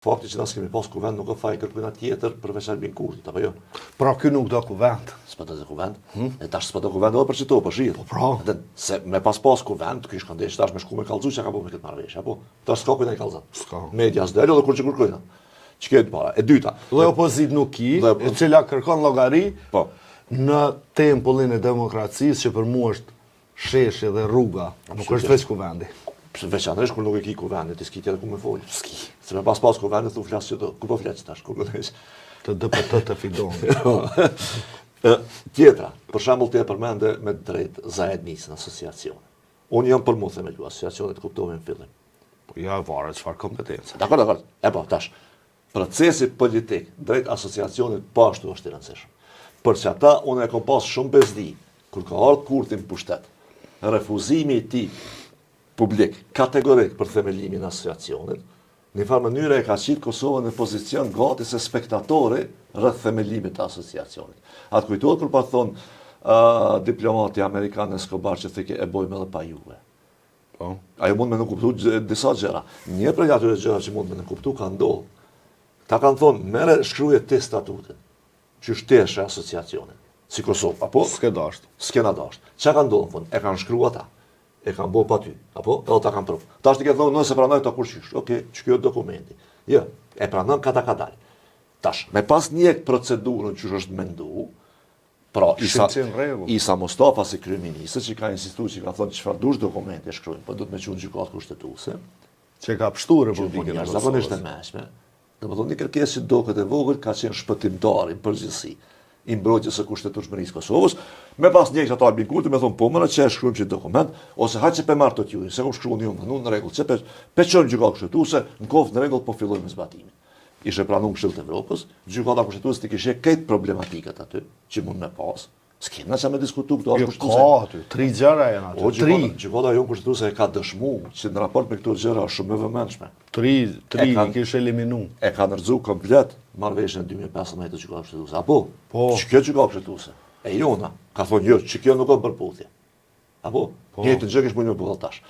Fakti që na s'kemi pas kuvend nuk ka faj kërkojna tjetër përveç Albin Kurtit, apo jo? Pra ky nuk do kuvend. S'po do të kuvend. E tash s'po do kuvend edhe për çito, po shihet. Po pra. Se me pas kuvend, kish kanë desh tash me shku me kallzu çka ka bëu me këtë marrëveshje, apo? Tash s'ka kujt ai kallzat. S'ka. Media s'del edhe kur që kërkojna. Ç'ke të para. E dyta. Dhe opozit nuk e cila kërkon llogari Po. në tempullin e demokracisë që për mua është sheshi dhe rruga, nuk është veç kuvendi. Veçanërisht kur nuk e ki kuvendit, ti s'ki tjetër ku me folë. S'ki. Se me pas kuvendit, thu flasë që do. Ku po flasë tash, kur gëdhejsh? Të DPT të fidoni. Tjetra, për shembull ti e përmende me drejt Zaed Nisën asociacione. Unë jam për mu themelu, asociacionet kuptove në fillim. Po ja varet çfarë kompetencë. Dakor. E po, tash. Procesi politik drejt asociacionit po ashtu është i rëndësishëm. Për që ata unë e kom pas shumë bezdi, kur ka ardhur Kurti në pushtet, refuzimi i tij publik, kategorik për themelimin e asociacionit, në farë mënyre e ka qitë Kosovën në pozicion gati se spektatori rreth themelimit të asociacionit. Atë kujtohet kur pa thonë diplomati Amerikan Escobar që thike e bojmë edhe pa juve. Po. Ajo mund me në kuptu disa gjëra. Një prej atyre gjëra që mund me në kuptu ka ndodhë. Ta kanë thonë, mere shkruje ti statutin, që shteshe asociacionit, si Kosovë, apo? S'kena dasht. Që ka ndodhë, thonë, e kanë shkrua ta. E kanë bo pa ty, apo? Edhe ta kanë provë. Ta është i këtë thonë, nëse pranoj të kurqysh. Oke, që kjo dokumenti. Jo, e pranon ka dalë. Tash, me pas njek procedurën që është mendu, pra Isa Mustafa si kryeministër që ka insistuar që ka thonë çfarë dush dokumenti e shkruajnë, po do të më çon gjykatë kushtetuese. Që ka pështuar Republikën e Kosovës. Zakonisht e mëshme. Domethënë një kërkesë që do këtë e vogël ka qenë shpëtimtari në përgjithësi i mbrojtjes së kushtetueshmërisë Kosovës, me pas njëjtë ato Albin Kurti më thon po më që e shkruajmë çë dokument ose haqë pe marr tot ju, se ku shkruani ju, në rregull, çe pe çon gjykatë kushtetuese, në kohë në rregull po fillojmë me zbatimin. Ishe pranuar Këshilli të Evropës, gjykata kushtetuese ti kishte këtë problematikat aty që mund me pas. S'kena që me diskutu këto është kushtetuese. Ka aty, 3 gjëra janë aty. 3. Gjykata jonë kushtetuese e ka dëshmuar që në raport me këto gjëra është shumë e vëmendshme. 3 i kishte eliminuar. E ka ndërzu komplet marrëveshjen 2015 të gjykatës kushtetuese. Apo? Po. Ç'kjo gjykatë kushtetuese? E jona ka thonë jo, që kjo nuk ka përputhje. Apo? Njëjtë gjë kish mund me bëll tash.